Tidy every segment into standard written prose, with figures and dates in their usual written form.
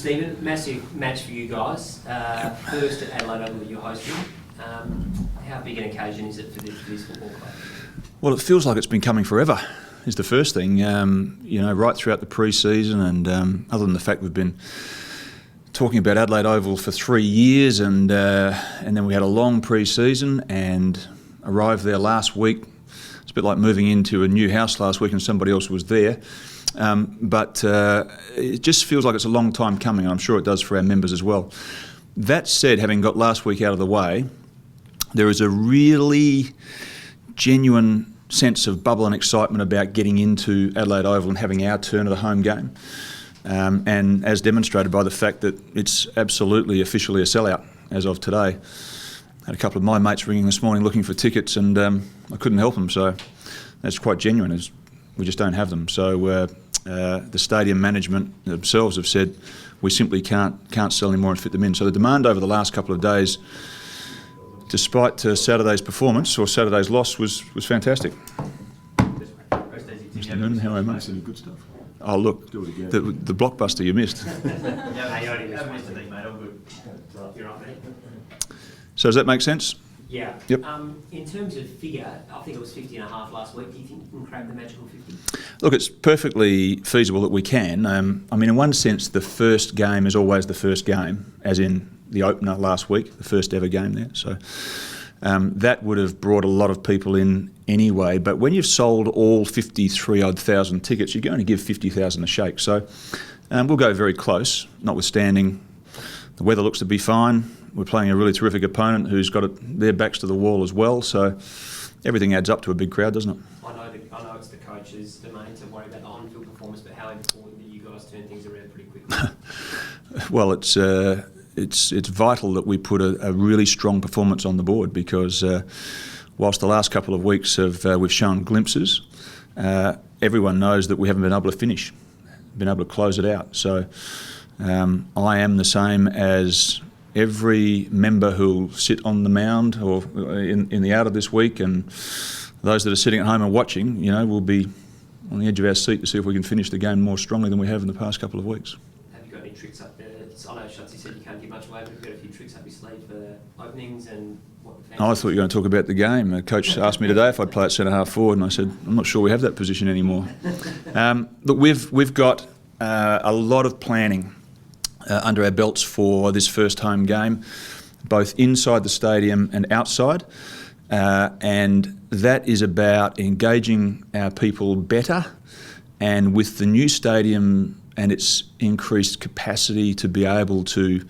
Steven, massive match for you guys. First at Adelaide Oval that you're hosting. How big an occasion is it for this football club? Well, it feels like it's been coming forever, is the first thing. Right throughout the pre-season, and other than the fact we've been talking about Adelaide Oval for 3 years, and then we had a long pre-season and arrived there last week. It's a bit like moving into a new house last week and somebody else was there. But it just feels like it's a long time coming, and I'm sure it does for our members as well. That said, having got last week out of the way, there is a really genuine sense of bubble and excitement about getting into Adelaide Oval and having our turn of the home game. And as demonstrated by the fact that it's absolutely officially a sellout as of today. I had a couple of my mates ringing this morning looking for tickets, and I couldn't help them, so that's quite genuine, as we just don't have them. So the stadium management themselves have said we simply can't sell any more and fit them in. So the demand over the last couple of days, despite Saturday's performance or Saturday's loss, was fantastic. Mr. Noonan, how are you, mate? Good stuff. Oh, look, the blockbuster you missed. So does that make sense? Yeah. Yep. In terms of figure, I think it was 50.5 last week. Do you think you can crack the magical 50? Look, it's perfectly feasible that we can. In one sense, the first game is always the first game, as in the opener last week, the first ever game there. So that would have brought a lot of people in anyway. But when you've sold all 53-odd thousand tickets, you're going to give 50,000 a shake. So we'll go very close, notwithstanding the weather looks to be fine. We're playing a really terrific opponent who's got their backs to the wall as well. So everything adds up to a big crowd, doesn't it? I know it's the coach's domain to worry about the on-field performance, but how important that you guys turn things around pretty quickly? Well, it's vital that we put a really strong performance on the board, because whilst the last couple of weeks we've shown glimpses, everyone knows that we haven't been able to finish, been able to close it out. So I am the same as every member who'll sit on the mound or in the outer this week, and those that are sitting at home and watching, will be on the edge of our seat to see if we can finish the game more strongly than we have in the past couple of weeks. Have you got any tricks up there? I know Shutsy said you can't give much away, but you've got a few tricks up your sleeve for openings and what the fans... I thought you were going to talk about the game. The coach asked me today if I'd play at centre-half forward, and I said, I'm not sure we have that position anymore. Look, we've got a lot of planning under our belts for this first home game, both inside the stadium and outside, and that is about engaging our people better, and with the new stadium and its increased capacity to be able to,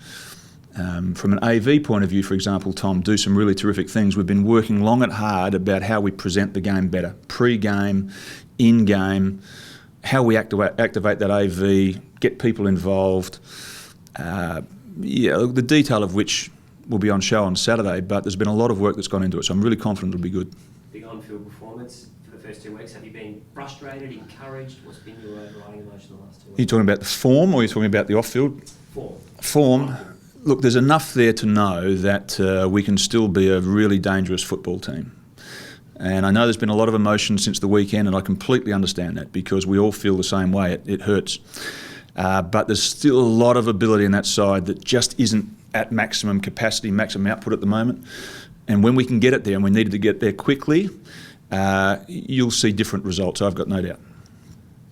from an AV point of view, for example, Tom, do some really terrific things. We've been working long and hard about how we present the game better, pre-game, in-game, how we activate that AV, get people involved. The detail of which will be on show on Saturday, but there's been a lot of work that's gone into it, so I'm really confident it'll be good. Big on-field performance for the first 2 weeks. Have you been frustrated, encouraged? What's been your overriding emotion the last 2 weeks? Are you talking about the form, or are you talking about the off-field? Form. Look, there's enough there to know that we can still be a really dangerous football team. And I know there's been a lot of emotion since the weekend, and I completely understand that, because we all feel the same way. It hurts. But there's still a lot of ability in that side that just isn't at maximum capacity, maximum output at the moment. And when we can get it there, and we needed to get there quickly, you'll see different results, I've got no doubt.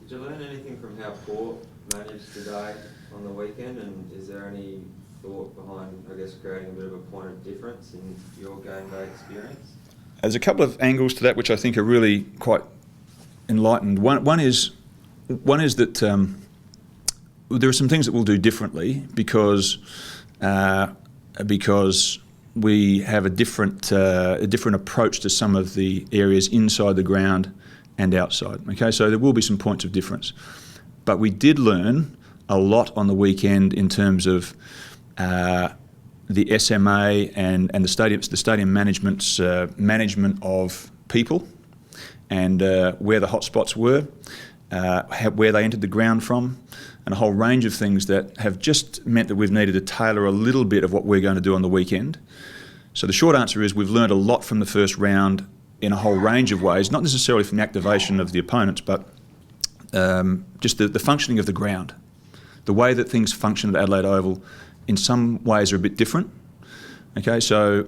Did you learn anything from how Port managed today on the weekend, and is there any thought behind, creating a bit of a point of difference in your game day experience? There's a couple of angles to that which I think are really quite enlightened. One is that there are some things that we'll do differently because we have a different approach to some of the areas inside the ground and outside. Okay, so there will be some points of difference, but we did learn a lot on the weekend in terms of the SMA and the stadium management's management of people, and where the hot spots were, where they entered the ground from, and a whole range of things that have just meant that we've needed to tailor a little bit of what we're going to do on the weekend. So the short answer is we've learned a lot from the first round in a whole range of ways, not necessarily from the activation of the opponents, but just the functioning of the ground. the way that things function at Adelaide Oval in some ways are a bit different. Okay, so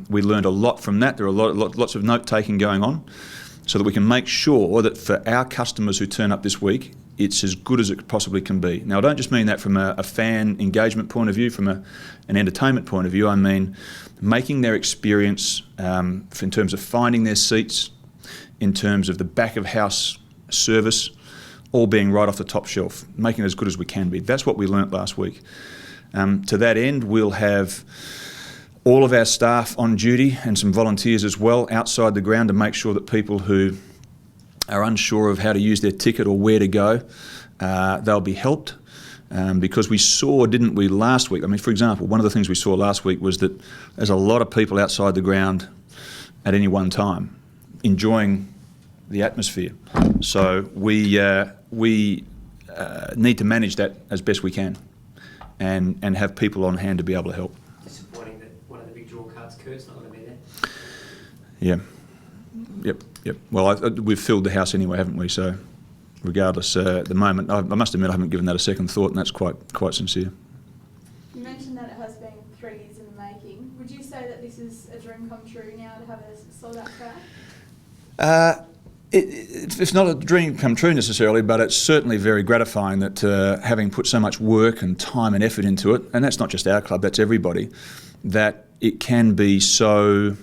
we learned a lot from that. There are lots of note-taking going on so that we can make sure that for our customers who turn up this week, it's as good as it possibly can be. Now, I don't just mean that from a fan engagement point of view, from an entertainment point of view. I mean making their experience, in terms of finding their seats, in terms of the back of house service, all being right off the top shelf, making it as good as we can be. That's what we learnt last week. To that end, we'll have all of our staff on duty and some volunteers as well outside the ground to make sure that people who are unsure of how to use their ticket or where to go, they'll be helped. Because we saw, didn't we, last week, I mean, for example, one of the things we saw last week was that there's a lot of people outside the ground at any one time enjoying the atmosphere. So we need to manage that as best we can and have people on hand to be able to help. Disappointing that one of the big draw cards, Kurt's not going to be there. Yeah. Yep. Well, we've filled the house anyway, haven't we? So, regardless, at the moment, I must admit I haven't given that a second thought, and that's quite sincere. You mentioned that it has been 3 years in the making. Would you say that this is a dream come true now to have a sold-out crowd? It's not a dream come true necessarily, but it's certainly very gratifying that having put so much work and time and effort into it, and that's not just our club, that's everybody, that it can be so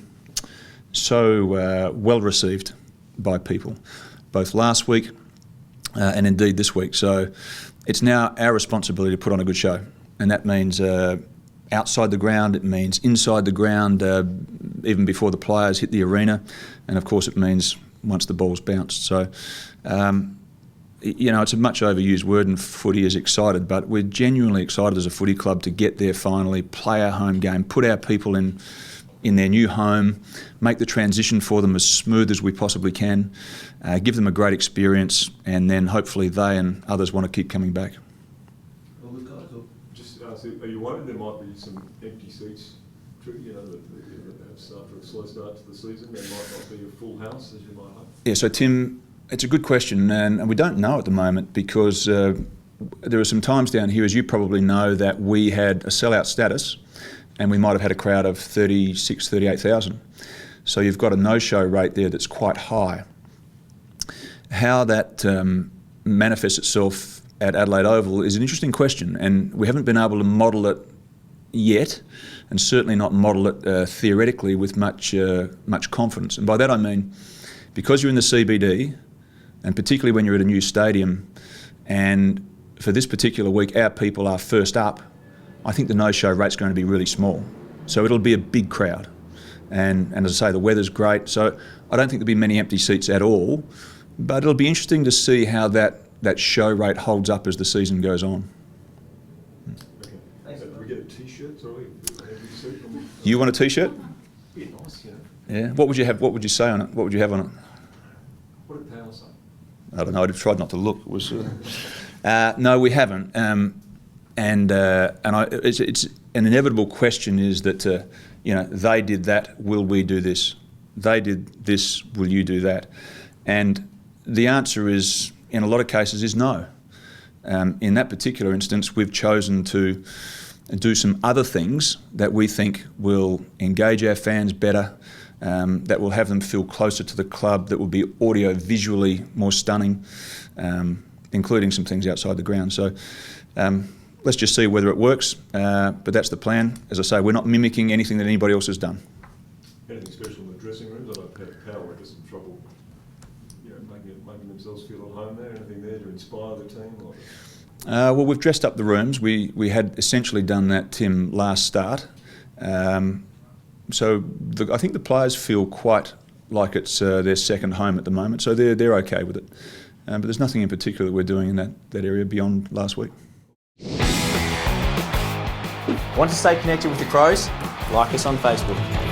well received by people, both last week and indeed this week. So it's now our responsibility to put on a good show, and that means outside the ground, it means inside the ground, even before the players hit the arena, and of course it means once the ball's bounced. So, it's a much overused word in footy is excited, but we're genuinely excited as a footy club to get there finally, play our home game, put our people in their new home, make the transition for them as smooth as we possibly can, give them a great experience, and then hopefully they and others want to keep coming back. Well, look, guys, I'll just ask you, are you worried there might be some empty seats, Trigg, after a slow start to the season, there might not be a full house as you might hope? Yeah, so Tim, it's a good question, and we don't know at the moment because there are some times down here, as you probably know, that we had a sellout status and we might have had a crowd of 36,000, 38,000. So you've got a no-show rate there that's quite high. How that manifests itself at Adelaide Oval is an interesting question, and we haven't been able to model it yet, and certainly not model it theoretically with much confidence. And by that I mean, because you're in the CBD, and particularly when you're at a new stadium, and for this particular week our people are first up, I think the no-show rate's going to be really small. So it'll be a big crowd. And as I say, the weather's great, so I don't think there'll be many empty seats at all, but it'll be interesting to see how that show rate holds up as the season goes on. Okay. Thanks. Do we get a T-shirt, sorry? You want a T-shirt? Yeah, nice, Yeah. What would you have? What would you say on it? What would you have on it? What did Powell say? I don't know. I tried not to look. It was no, we haven't. It's an inevitable question is that they did that, will we do this? They did this, will you do that? And the answer is, in a lot of cases, is no. In that particular instance, we've chosen to do some other things that we think will engage our fans better, that will have them feel closer to the club, that will be audio-visually more stunning, including some things outside the ground. So let's just see whether it works, but that's the plan. As I say, we're not mimicking anything that anybody else has done. Anything special in the dressing rooms? I know Powell had some trouble making themselves feel at home there. Anything there to inspire the team? Well, we've dressed up the rooms. We had essentially done that, Tim, last start. So I think the players feel quite like it's their second home at the moment, so they're okay with it. But there's nothing in particular that we're doing in that area beyond last week. Want to stay connected with the Crows? Like us on Facebook.